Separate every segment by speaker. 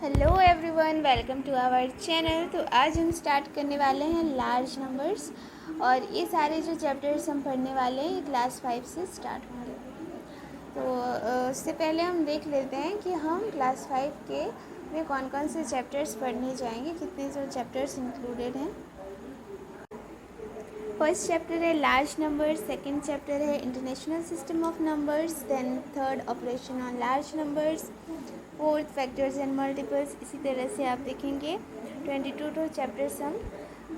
Speaker 1: Hello everyone, welcome to our channel. तो आज हम स्टार्ट करने वाले हैं लार्ज नंबर्स, और ये सारे जो चैप्टर्स हम पढ़ने वाले हैं ये क्लास 5 से स्टार्ट होंगे। तो उससे पहले हम देख लेते हैं कि हम क्लास 5 के में कौन कौन से चैप्टर्स पढ़ने जाएंगे, कितने जो चैप्टर्स इंक्लूडेड हैं। फर्स्ट चैप्टर है लार्ज नंबर्स, सेकंड चैप्टर है international system of numbers, then third operation on large numbers, fourth factors and multiples. इसी तरह से आप देखेंगे 22 चैप्टर्स हम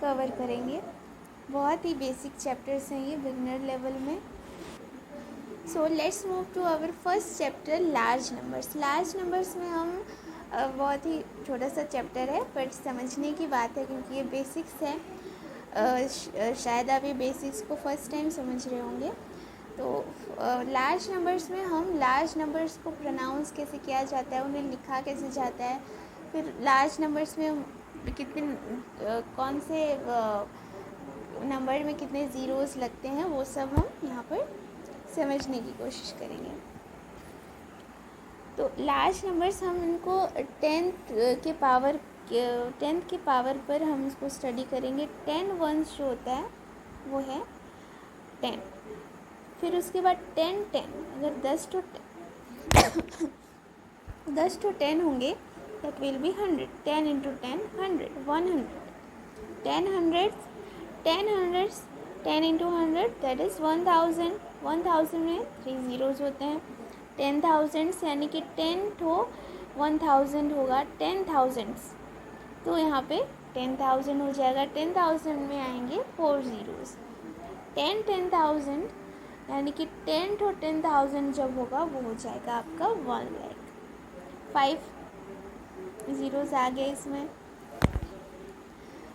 Speaker 1: कवर करेंगे। बहुत ही बेसिक चैप्टर्स हैं ये बिगनर लेवल में। So let's move to our first chapter large numbers. Large numbers में हम बहुत ही छोटा सा चैप्टर है, बट समझने की बात है क्योंकि ये बेसिक्स है। शायद आप ये बेसिक्स को फर्स्ट टाइम समझ रहे होंगे। तो लार्ज नंबर्स में हम लार्ज नंबर्स को प्रोनाउंस कैसे किया जाता है, उन्हें लिखा कैसे जाता है, फिर लार्ज नंबर्स में कितने कौन से नंबर में कितने ज़ीरोज़ लगते हैं, वो सब हम यहाँ पर समझने की कोशिश करेंगे। तो लार्ज नंबर्स हम इनको 10th के पावर पर हम इसको स्टडी करेंगे। 10 वंस जो होता है वो है 10। फिर उसके बाद 10 अगर 10 to 10 होंगे that will be 100। 10 into 10 100 100। 10 hundreds 10 into 100 that is 1000। 1000 में 3 ज़ीरोज़ होते हैं। 10,000 यानी कि 10 to 1000 होगा 10,000, तो यहाँ पे 10,000 हो जाएगा। 10,000 में आएंगे 4 ज़ीरोज़। 10,000 यानी कि 10 to 10,000 जब होगा वो हो जाएगा आपका 1 लाख। 5 ज़ीरोज़ आ गए इसमें।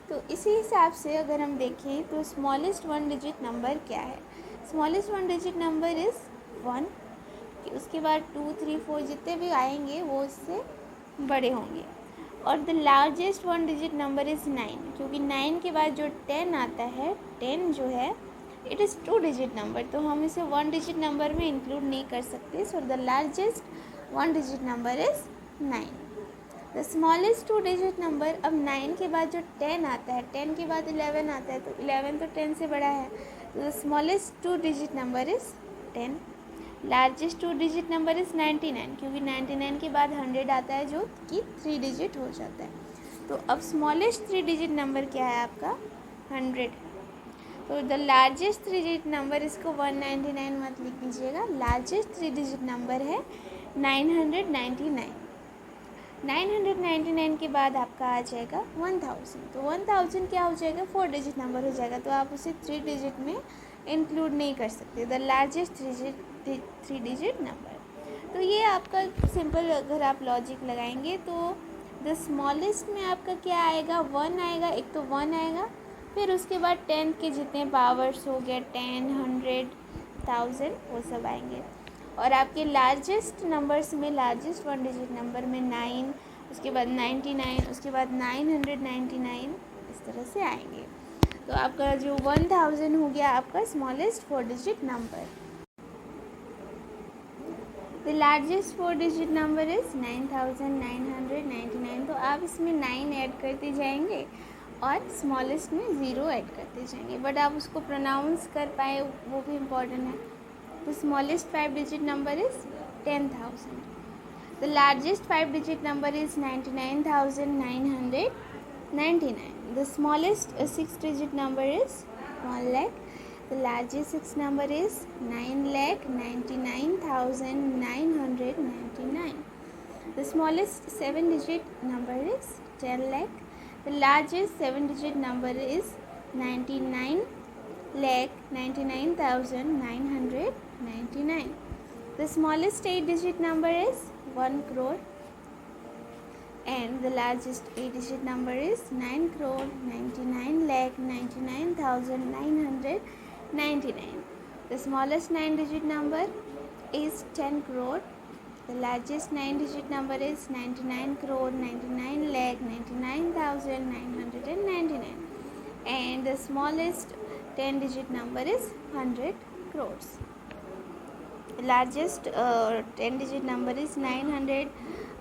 Speaker 1: तो इसी हिसाब से अगर हम देखें तो स्मॉलेस्ट 1 डिजिट नंबर क्या है। Smallest 1 digit number is 1। उसके बाद 2 3 4 जितने भी आएंगे वो इससे बड़े होंगे। और the largest 1 digit number is 9, क्योंकि 9 के बाद जो 10 आता है, 10 जो है इट इज़ 2 डिजिट नंबर, तो हम इसे 1 डिजिट नंबर में इंक्लूड नहीं कर सकते। So the largest 1 digit number is 9। The smallest 2 digit number, अब 9 के बाद जो 10 आता है, 10 के बाद 11 आता है, तो 11 तो 10 से बड़ा है, तो the smallest 2 digit number is 10। Largest 2 digit number is 99, क्योंकि 99 के बाद 100 आता है जो कि 3 डिजिट हो जाता है। तो अब स्मॉलेस्ट 3 डिजिट नंबर क्या है आपका 100। तो द लार्जेस्ट 3 डिजिट नंबर, इसको 199 मत लिख दीजिएगा, लार्जेस्ट 3 डिजिट नंबर है 999। 999 के बाद आपका आ जाएगा 1000, तो 1000 क्या हो जाएगा 4 डिजिट नंबर हो जाएगा, तो आप उसे 3 डिजिट में इंक्लूड नहीं कर सकते। The largest 3 digit number. तो ये आपका सिंपल, अगर आप लॉजिक लगाएंगे तो द स्मॉलेस्ट में आपका क्या आएगा 1 आएगा, एक तो 1 आएगा, फिर उसके बाद 10 के जितने पावर्स हो गए 10 100 1000 वो सब आएंगे। और आपके लार्जेस्ट नंबर्स में लार्जेस्ट 1 डिजिट नंबर में 9, उसके बाद 99, उसके बाद 999, इस तरह से आएंगे। तो आपका जो 1000 हो गया आपका smallest 4 digit number. The largest 4 digit number is 9999। तो आप इसमें 9 ऐड करते जाएंगे और स्मॉलेस्ट में 0 ऐड करते जाएंगे, बट आप उसको प्रोनाउंस कर पाए वो भी इम्पॉर्टेंट है। The smallest 5 digit number is 10,000. The largest 5 digit number is 99,999. The smallest 6 digit number is 1 lakh. The largest 6 number is 9,99,999. The smallest 7 digit number is 10 lakh. The largest 7 digit number is 99,99,999. The smallest 8 digit number is 1 crore, and the largest 8 digit number is 9,99,99,999. The smallest 9 digit number is 10 crore. The largest 9 digit number is 99 crore 99 lakh 99,999, and the smallest 10 digit number is 100 crores. The largest 10 digit number is 900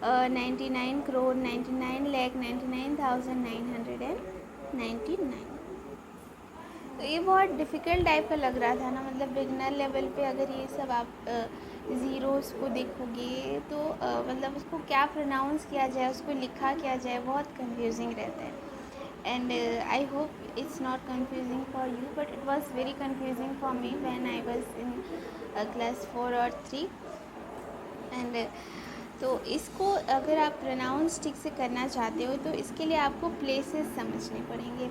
Speaker 1: 99,99,99,999। तो ये बहुत difficult type का लग रहा था ना, मतलब beginner level पे अगर ये सब आप ज़ीरोज़ को देखोगे तो मतलब उसको क्या प्रोनाउंस किया जाए, उसको लिखा क्या जाए, बहुत कंफ्यूजिंग रहता है। And I hope it's not confusing for you, but it was very confusing for me when I was in class 4 और 3। एंड तो इसको अगर आप प्रोनाउंस ठीक से करना चाहते हो तो इसके लिए आपको प्लेसेस समझने पड़ेंगे।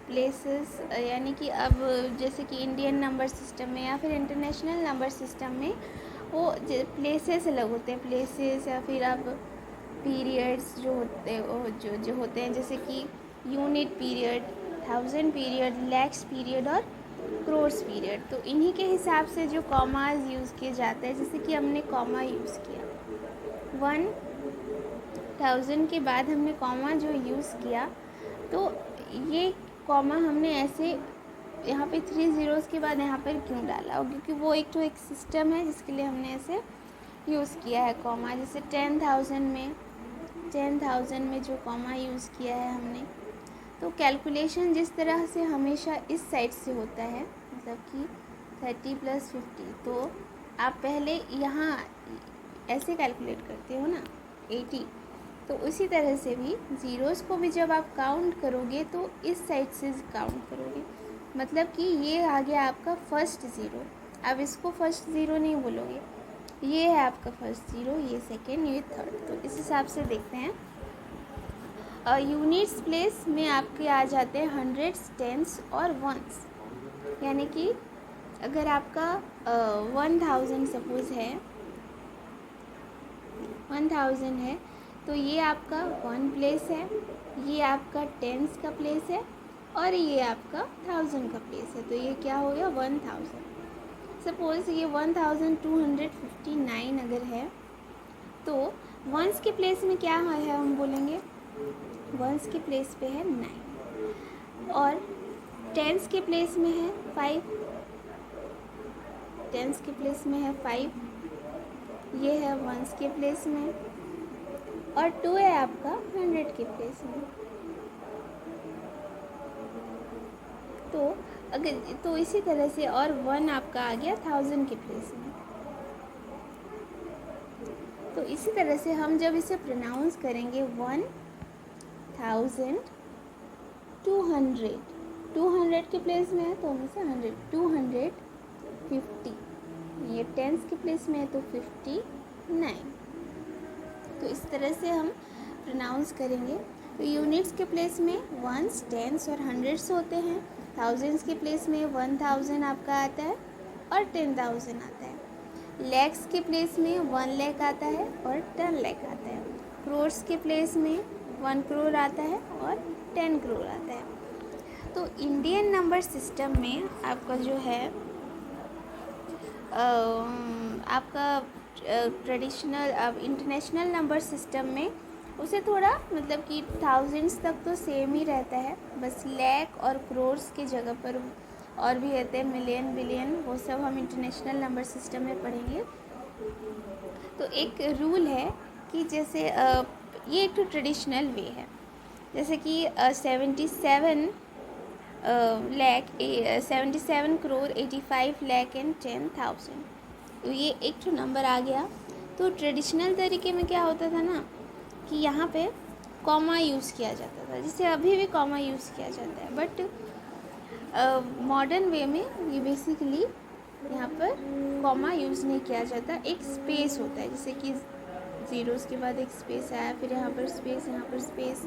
Speaker 1: प्लेसेस यानी कि अब जैसे कि इंडियन नंबर सिस्टम में या फिर इंटरनेशनल नंबर सिस्टम में वो प्लेसेस अलग होते हैं। प्लेसेस या फिर अब पीरियड्स जो होते हैं जैसे कि unit period, 1000 period, lakhs period और क्रोर्स पीरियड। तो इन्हीं के हिसाब से जो कॉमाज यूज़ किए जाते हैं, जैसे कि हमने कॉमा यूज़ किया 1000 के बाद हमने कॉमा जो यूज़ किया, तो ये कॉमा हमने ऐसे यहाँ पे 3 ज़ीरोज़ के बाद यहाँ पर क्यों डाला, क्योंकि वो एक सिस्टम है जिसके लिए हमने ऐसे यूज़ किया है कॉमा। जैसे 10,000 में जो कॉमा यूज़ किया है हमने, तो कैलकुलेशन जिस तरह से हमेशा इस साइड से होता है, मतलब कि 30 + 50, तो आप पहले यहाँ ऐसे कैलकुलेट करते हो ना 80, तो उसी तरह से भी ज़ीरोज़ को भी जब आप काउंट करोगे तो इस साइड से काउंट करोगे। मतलब कि ये आ गया आपका फर्स्ट ज़ीरो। अब इसको फर्स्ट ज़ीरो नहीं बोलोगे, ये है आपका फर्स्ट ज़ीरो, ये सेकेंड, ये थर्ड। तो इस हिसाब से देखते हैं। यूनिट्स प्लेस में आपके आ जाते हैं हंड्रेड्स, टेंस और वंस। यानी कि अगर आपका 1000 सपोज़ है, 1000 है, तो ये आपका 1 प्लेस है, ये आपका टेंस का प्लेस है और ये आपका 1000 का प्लेस है। तो ये क्या हो गया 1000। सपोज़ ये 1259 अगर है, तो वंस के प्लेस में क्या है हम बोलेंगे, वंस के प्लेस पे है 9 और टेंस के प्लेस में है 5, टेंस के प्लेस में है 5, ये है वंस के प्लेस में, और 2 है आपका 100 के प्लेस में। तो इसी तरह से, और 1 आपका आ गया 1000 के प्लेस में। तो इसी तरह से हम जब इसे प्रोनाउंस करेंगे 1200 200 के प्लेस में है तो हम इसे 100, 250, ये टेंस के प्लेस में है तो 59। तो इस तरह से हम प्रोनाउंस करेंगे। तो यूनिट्स के प्लेस में वंस, टेंस और हंड्रेड्स होते हैं। थाउजेंड्स के प्लेस में 1000 आपका आता है और 10,000 आता है। लैक्स के प्लेस में 1 लाख आता है और 10 लाख आता है। क्रोर्स के प्लेस में 1 करोड़ आता है और 10 करोड़ आता है। तो इंडियन नंबर सिस्टम में आपका जो है आपका ट्रेडिशनल, अब इंटरनेशनल नंबर सिस्टम में उसे थोड़ा मतलब कि थाउजेंड्स तक तो सेम ही रहता है, बस लैख और करोर्स की जगह पर और भी रहते हैं, मिलियन, बिलियन, वो सब हम इंटरनेशनल नंबर सिस्टम में पढ़ेंगे। तो एक रूल है कि जैसे ये एक तो ट्रेडिशनल वे है, जैसे कि 77 करोड़ 85 लाख एंड 10,000, तो ये एक तो नंबर आ गया। तो ट्रेडिशनल तरीके में क्या होता था ना कि यहाँ पे कॉमा यूज़ किया जाता था, जिसे अभी भी कॉमा यूज़ किया जाता है, बट मॉडर्न वे में ये बेसिकली यहाँ पर कॉमा यूज़ नहीं किया जाता, एक स्पेस होता है, जैसे कि ज़ीरोज़ के बाद एक स्पेस आया, फिर यहाँ पर स्पेस, यहाँ पर स्पेस।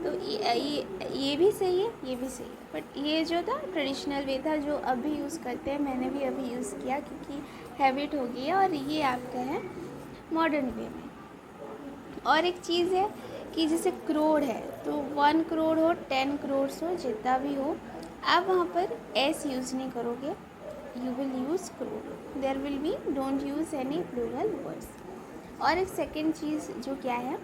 Speaker 1: तो ये भी सही है, ये भी सही है, बट ये जो था ट्रेडिशनल वे था जो अभी यूज़ करते हैं, मैंने भी अभी यूज़ किया क्योंकि हैबिट हो गई है, और ये आपका है मॉडर्न वे में। और एक चीज़ है कि जैसे करोड़ है तो 1 करोड़ हो, 10 करोड़ हो, जितना भी हो, आप वहाँ पर एस यूज़ नहीं करोगे, you will use crore, there will be, don't use any plural words. और एक सेकेंड चीज़ जो क्या है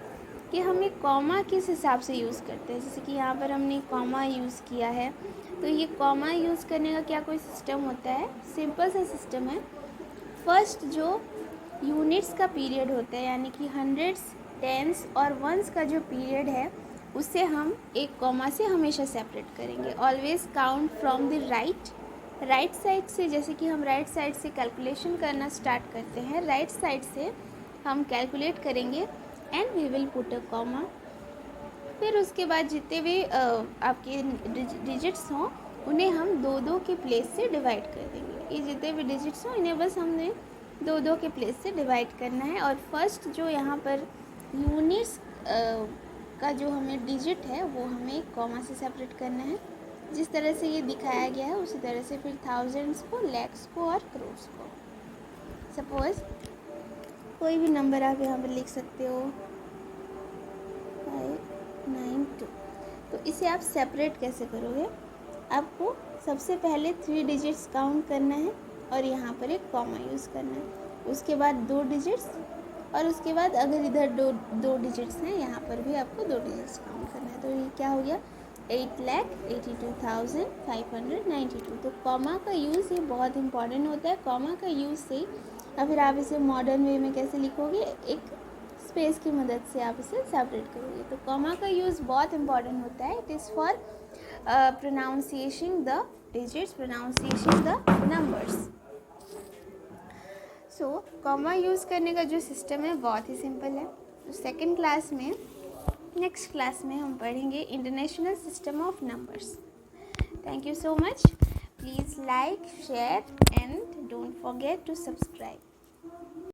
Speaker 1: कि हम एक कॉमा किस हिसाब से यूज़ करते हैं, जैसे कि यहाँ पर हमने कॉमा यूज़ किया है, तो ये कॉमा यूज़ करने का क्या कोई सिस्टम होता है, सिंपल सा सिस्टम है। फर्स्ट जो यूनिट्स का पीरियड होता है, यानी कि हंड्रेड्स, टेंस और वंस का जो पीरियड है उसे हम एक कॉमा से हमेशा सेपरेट करेंगे। Always count from the right side से, जैसे कि हम राइट साइड से कैलकुलेशन करना स्टार्ट करते हैं, राइट साइड से हम कैलकुलेट करेंगे and we will put a comma. फिर उसके बाद जितने भी आपके डिजिट्स हों उन्हें हम दो दो के प्लेस से डिवाइड कर देंगे। ये जितने भी डिजिट्स हों इन्हें बस हमने दो दो के प्लेस से डिवाइड करना है। और फर्स्ट जो यहाँ पर यूनिट्स का जो हमें डिजिट है वो हमें एक कॉमा से सेपरेट करना है। जिस तरह से ये दिखाया गया है उसी तरह से फिर थाउजेंड्स को, लैक्स को और करोड्स को। सपोज कोई भी नंबर आप यहाँ पर लिख सकते हो 592। तो इसे आप सेपरेट कैसे करोगे? आपको सबसे पहले 3 डिजिट्स काउंट करना है और यहाँ पर एक कॉमा यूज़ करना है। उसके बाद 2 डिजिट्स और उसके बाद अगर इधर दो डिजिट्स हैं यहाँ पर भी आपको 2 डिजिट्स काउंट करना है। तो ये क्या हो गया? 8,82,592। तो कॉमा का यूज़ ये बहुत इंपॉर्टेंट होता है। कॉमा का यूज़ से या फिर आप इसे मॉडर्न वे में कैसे लिखोगे, एक स्पेस की मदद से आप इसे सेपरेट करोगे। तो कॉमा का यूज़ बहुत इंपॉर्टेंट होता है। It is for pronunciation the digits, pronunciation the numbers. So comma use करने का जो सिस्टम है बहुत ही सिंपल है। तो सेकेंड क्लास में, नेक्स्ट क्लास में हम पढ़ेंगे international system of numbers. Thank you so much. Please like, share and don't forget to subscribe.